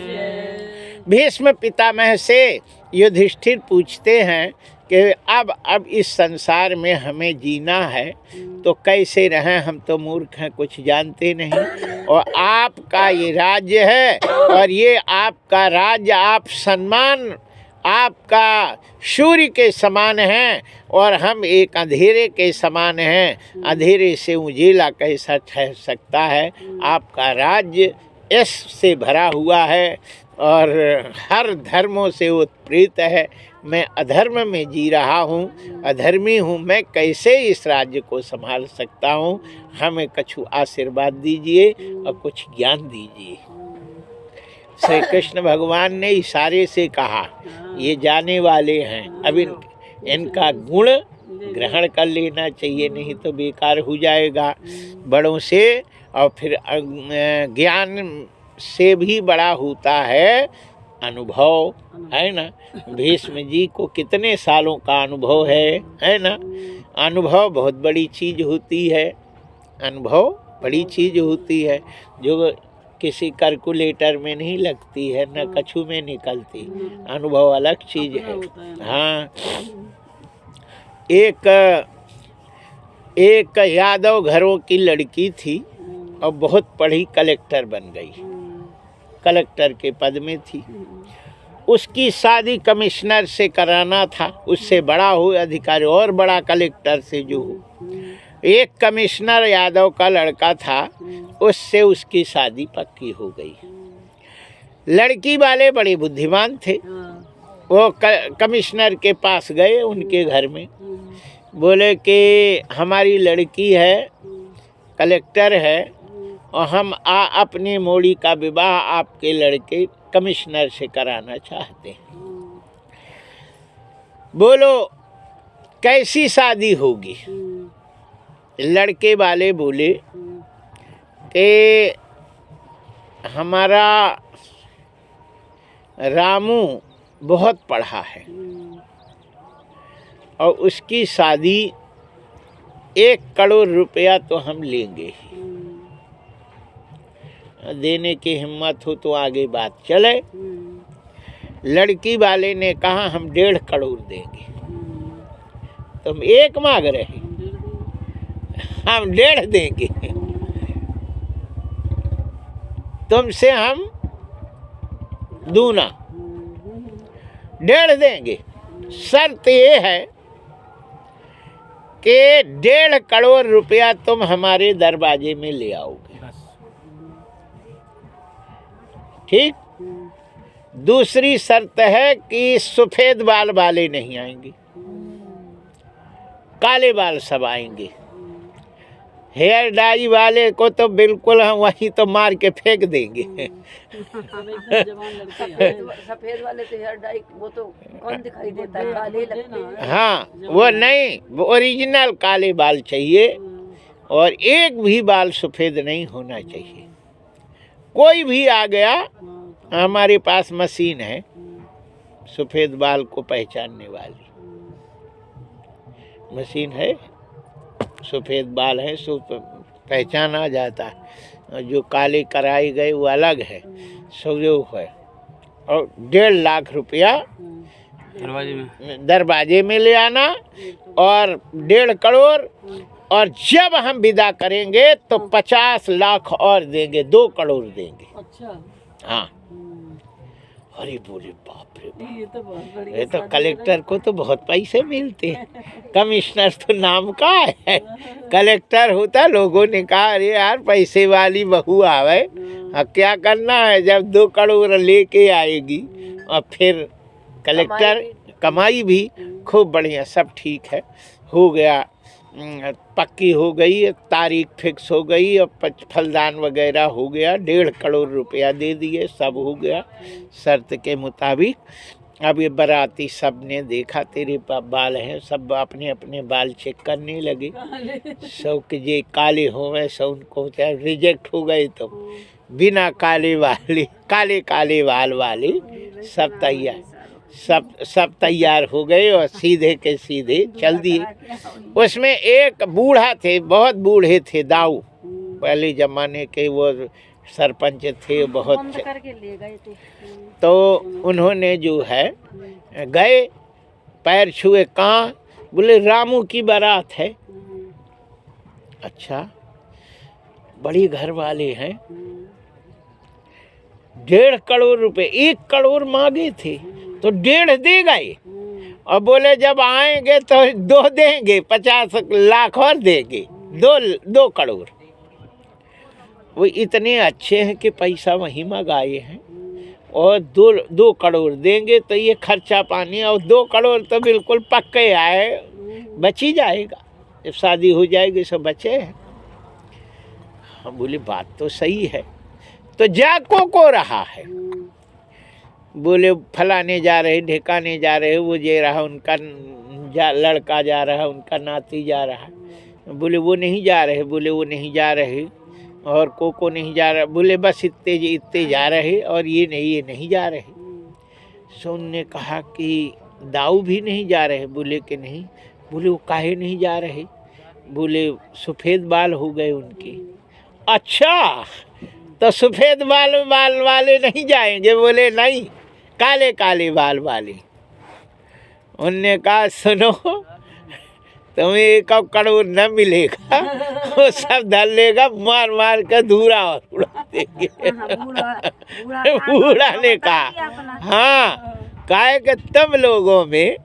भीष्म पितामह से युधिष्ठिर पूछते हैं कि अब इस संसार में हमें जीना है तो कैसे रहें, हम तो मूर्ख हैं, कुछ जानते नहीं। और आपका ये राज्य है और ये आपका राज्य, आप सम्मान आपका सूर्य के समान हैं और हम एक अंधेरे के समान हैं। अंधेरे से उजेला कैसा ठहर सकता है? आपका राज्य यश से भरा हुआ है और हर धर्मों से उत्प्रेरित है। मैं अधर्म में जी रहा हूँ, अधर्मी हूँ, मैं कैसे इस राज्य को संभाल सकता हूँ? हमें कछु आशीर्वाद दीजिए और कुछ ज्ञान दीजिए। श्री कृष्ण भगवान ने इशारे से कहा ये जाने वाले हैं, अब इनका गुण ग्रहण कर लेना चाहिए, नहीं तो बेकार हो जाएगा। बड़ों से और फिर ज्ञान से भी बड़ा होता है अनुभव, है ना। भीष्म जी को कितने सालों का अनुभव है ना। अनुभव बहुत बड़ी चीज़ होती है, अनुभव बड़ी चीज़ होती है जो किसी कैलकुलेटर में नहीं लगती है, न कछु में निकलती। अनुभव अलग चीज़ है। हाँ, एक यादव घरों की लड़की थी और बहुत पढ़ी कलेक्टर बन गई, कलेक्टर के पद में थी। उसकी शादी कमिश्नर से कराना था, उससे बड़ा हो अधिकारी और बड़ा कलेक्टर से जो हो। एक कमिश्नर यादव का लड़का था, उससे उसकी शादी पक्की हो गई। लड़की वाले बड़े बुद्धिमान थे, वो कमिश्नर के पास गए उनके घर में, बोले कि हमारी लड़की है, कलेक्टर है, और हम अपनी मोड़ी का विवाह आपके लड़के कमिश्नर से कराना चाहते हैं। बोलो कैसी शादी होगी? लड़के वाले बोले कि हमारा रामू बहुत पढ़ा है और उसकी शादी 1 करोड़ रुपया तो हम लेंगे ही। देने की हिम्मत हो तो आगे बात चले। लड़की वाले ने कहा हम 1.5 करोड़ देंगे। तुम 1 मांग रहे, हम 1.5 देंगे, तुमसे हम दूना 1.5 देंगे। शर्त ये है कि 1.5 करोड़ रुपया तुम हमारे दरवाजे में ले आओगे। ठीक। दूसरी शर्त है कि सफेद बाल वाले नहीं आएंगे, काले बाल सब आएंगे। हेयर डाई वाले को तो बिल्कुल हम वहीं तो मार के फेंक देंगे। सफेद वाले तो हेयर डाई वो तो कौन दिखाई देता है, काले लगते हैं। हाँ, वो नहीं, वो ओरिजिनल काले बाल चाहिए और एक भी बाल सफेद नहीं होना चाहिए। कोई भी आ गया, हमारे पास मशीन है सफेद बाल को पहचानने वाली मशीन है। सफेद बाल है सो पहचाना जाता है, जो काले कराए गए वो अलग है, सो जो है। और 1.5 लाख रुपया दरवाजे में ले आना और 1.5 करोड़, और जब हम विदा करेंगे तो 50 लाख और देंगे, 2 करोड़ देंगे। अच्छा। हाँ। अरे बोले बाप रे बाप, ये तो बहुत बड़ी ये तो कलेक्टर को तो बहुत पैसे मिलते हैं, कमिश्नर तो नाम का है, कलेक्टर होता। लोगों ने कहा अरे यार पैसे वाली बहू आवे, अब क्या करना है, जब 2 करोड़ लेके आएगी और फिर कलेक्टर कमाई भी खूब बढ़िया। सब ठीक है, हो गया, पक्की हो गई, तारीख फिक्स हो गई और फलदान वगैरह हो गया। 1.5 करोड़ रुपया दे दिए, सब हो गया शर्त के मुताबिक। अब ये बाराती सब ने देखा तेरे बाल हैं, सब अपने अपने बाल चेक करने लगे। सब के जे काले हो गए सब उनको रिजेक्ट हो गए, तो बिना काले वाले काले बाल वाले सब तैयार, सब तैयार हो गए और सीधे के सीधे चल दिए। उसमें एक बूढ़ा थे, बहुत बूढ़े थे, दाऊ, पहले जमाने के वो सरपंच थे, बहुत करके ले गए थे। तो उन्होंने जो है गए, पैर छुए, कहाँ? बोले रामू की बारात है। अच्छा, बड़ी घर वाले हैं। 1.5 करोड़ रुपए, 1 करोड़ मांगे थे तो 1.5 दे गए, और बोले जब आएंगे तो 2 देंगे, 50 लाख और देंगे, 2 करोड़। वो इतने अच्छे हैं कि पैसा वहीं मंगाए हैं और 2 करोड़ देंगे तो ये खर्चा पानी, और 2 करोड़ तो बिल्कुल पक्के आए, बच ही जाएगा, जब शादी हो जाएगी सब बचे हैं। हम बोले बात तो सही है, तो जाको को रहा है। बोले फलाने जा रहे, ढेकाने जा रहे, वो जे रहा उनका लड़का जा रहा, उनका नाती जा रहा। बोले वो नहीं जा रहे, बोले वो नहीं जा रहे, और को नहीं जा रहा, बोले बस इतने जा रहे, और ये नहीं जा रहे। सो उनने कहा कि दाऊ भी नहीं जा रहे, बोले कि नहीं। बोले वो काहे नहीं जा रहे? बोले सफ़ेद बाल हो गए उनके। अच्छा, तो सफ़ेद बाल वाले नहीं जाएंगे? बोले नहीं, काले बाल वाले। उनने कहा सुनो, तुम्हें 1 करोड़ न मिलेगा, वो सब धर लेगा, मार कर धूरा और उड़ा देंगे। बूढ़ा ने कहा हाँ, काहे कि तुम लोगों में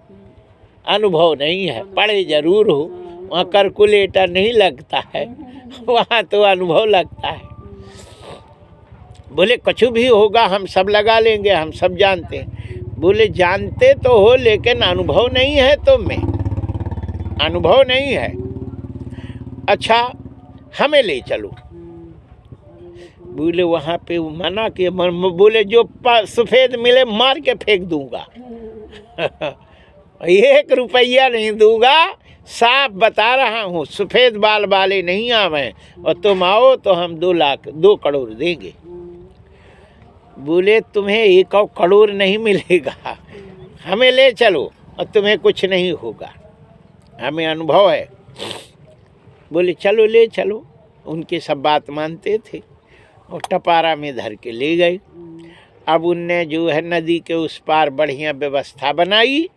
अनुभव नहीं है, पढ़े जरूर हो, वहाँ कैलकुलेटर नहीं लगता है, वहाँ तो अनुभव लगता है। बोले कुछ भी होगा हम सब लगा लेंगे, हम सब जानते हैं। बोले जानते तो हो लेकिन अनुभव नहीं है तुम में, अनुभव नहीं है। अच्छा हमें ले चलो। बोले वहाँ पे वो मना किया, बोले जो सफ़ेद मिले मार के फेंक दूंगा 1 रुपया नहीं दूंगा, साफ बता रहा हूँ। सफ़ेद बाल वाले नहीं आवे और तुम आओ तो हम 2 करोड़ देंगे। बोले तुम्हें 1 करोड़ नहीं मिलेगा, हमें ले चलो और तुम्हें कुछ नहीं होगा, हमें अनुभव है। बोले चलो ले चलो। उनके सब बात मानते थे और टपारा में धर के ले गए। अब उनने जो है नदी के उस पार बढ़िया व्यवस्था बनाई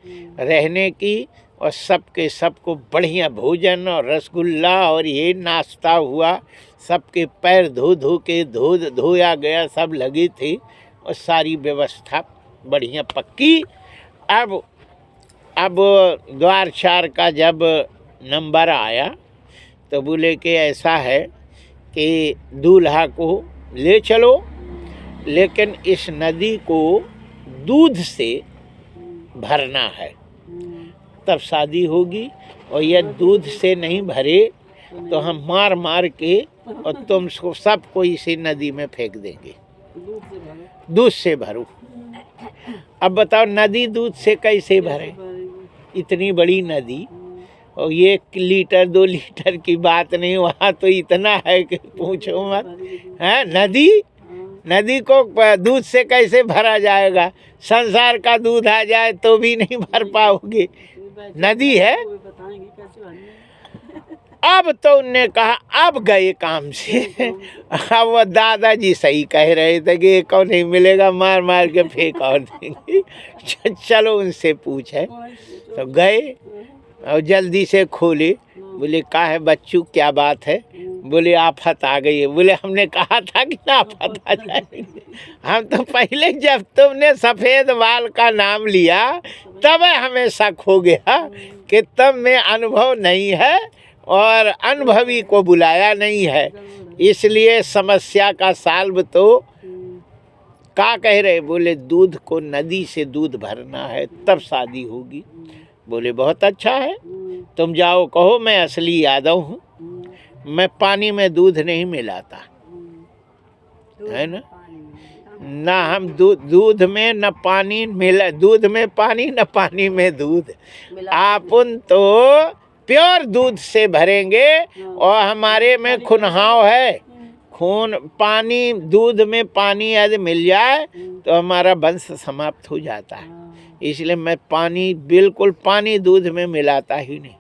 रहने की और सबके सबको बढ़िया भोजन और रसगुल्ला और ये नाश्ता हुआ। सबके पैर धो के धोया गया, सब लगी थी और सारी व्यवस्था बढ़िया पक्की। अब द्वार 4 का जब नंबर आया तो बोले कि ऐसा है कि दूल्हा को ले चलो, लेकिन इस नदी को दूध से भरना है तब शादी होगी, और यह दूध से नहीं भरे तो हम मार मार के और तुमको सबको इसी नदी में फेंक देंगे। दूध से भरो। अब बताओ नदी दूध से कैसे भरे? इतनी बड़ी नदी, और 1 लीटर 2 लीटर की बात नहीं, वहाँ तो इतना है कि पूछो मत। है नदी को दूध से कैसे भरा जाएगा? संसार का दूध आ जाए तो भी नहीं भर पाओगे, नदी है। अब तो उनने कहा अब गए काम से। अब वो दादाजी सही कह रहे थे कि 1 नहीं मिलेगा, मार मार के फेंक और देंगे। चलो उनसे पूछे। तो गए और जल्दी से खोले। बोले का है बच्चू, क्या बात है? बोले आफत आ गई है। बोले हमने कहा था कि ना आफत आ जाएगी। हम तो पहले जब तुमने सफ़ेद बाल का नाम लिया तब हमें शक हो गया कि तुम में अनुभव नहीं है और अनुभवी को बुलाया नहीं है, इसलिए समस्या का साल्व तो का कह रहे? बोले दूध को नदी से दूध भरना है तब शादी होगी। बोले बहुत अच्छा है, तुम जाओ कहो मैं असली यादव हूँ, मैं पानी में दूध नहीं मिलाता, है ना हम दूध में न पानी मिला, दूध में पानी न पानी में दूध। आपन तो प्योर दूध से भरेंगे और हमारे में खुनहाव है, खून पानी, दूध में पानी यदि मिल जाए तो हमारा वंश समाप्त हो जाता है। इसलिए मैं पानी बिल्कुल पानी दूध में मिलाता ही नहीं।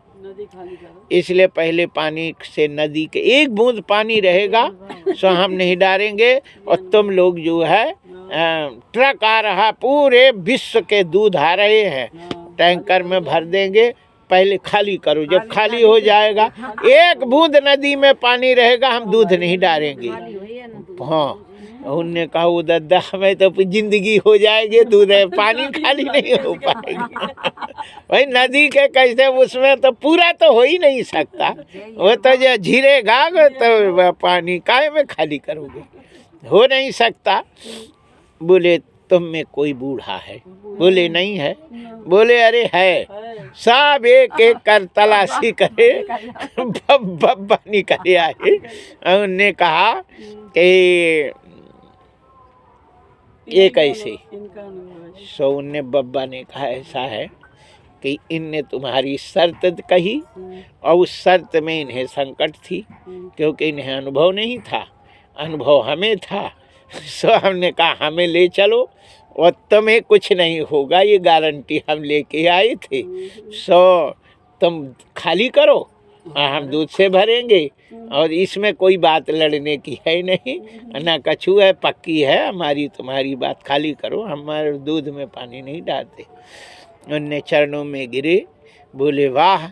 इसलिए पहले पानी से नदी के 1 बूंद पानी रहेगा सो हम नहीं डालेंगे। और तुम लोग जो है ट्रक आ रहा, पूरे विश्व के दूध आ रहे हैं, टैंकर में भर देंगे, पहले खाली करो। जब खाली हो जाएगा 1 बूंद नदी में पानी रहेगा हम दूध नहीं डालेंगे। हाँ उनने कहा वो दादा हमें तो जिंदगी हो जाएगी, दूध है पानी खाली नहीं हो पाएगी। भाई नदी के कैसे, उसमें तो पूरा तो हो ही नहीं सकता, वो तो जो झिरेगा तो पानी काहे में खाली करोगे, हो नहीं सकता। बोले तुम में कोई बूढ़ा है? बोले नहीं है। बोले अरे है, सब एक एक कर तलाशी करे, बब्बा निकले आए। उनने कहा कि ये कैसे? सो उनने बब्बा ने कहा ऐसा है कि इनने तुम्हारी शर्त कही और उस शर्त में इन्हें संकट थी, क्योंकि इन्हें अनुभव नहीं था, अनुभव हमें था। सो हमने कहा हमें ले चलो और तुम्हें कुछ नहीं होगा, ये गारंटी हम लेके आए थे। सो तुम खाली करो, हम दूध से भरेंगे और इसमें कोई बात लड़ने की है नहीं, ना कछू है, पक्की है हमारी तुम्हारी बात, खाली करो, हमारे दूध में पानी नहीं डालते। उनने चरणों में गिरे, बोले वाह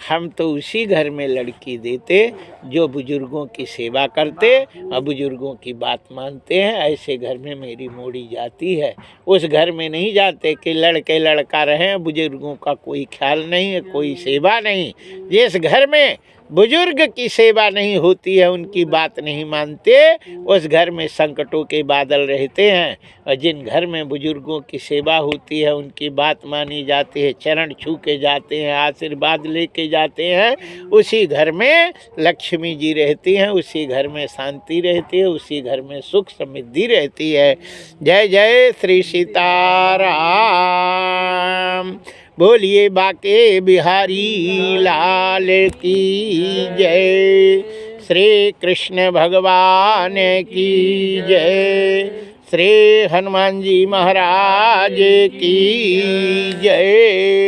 हम तो उसी घर में लड़की देते जो बुजुर्गों की सेवा करते और बुजुर्गों की बात मानते हैं। ऐसे घर में मेरी मोड़ी जाती है। उस घर में नहीं जाते कि लड़के लड़का रहें, बुजुर्गों का कोई ख्याल नहीं है, कोई सेवा नहीं। जिस घर में बुजुर्ग की सेवा नहीं होती है, उनकी बात नहीं मानते, उस घर में संकटों के बादल रहते हैं। और जिन घर में बुजुर्गों की सेवा होती है, उनकी बात मानी जाती है, चरण छू के जाते हैं, आशीर्वाद लेके जाते हैं, उसी घर में लक्ष्मी जी रहती हैं, उसी घर में शांति रहती है, उसी घर में सुख समृद्धि रहती है। जय जय श्री सीताराम। बोलिए बाके बिहारी लाल की जय। श्री कृष्ण भगवान की जय। श्री हनुमान जी महाराज की जय।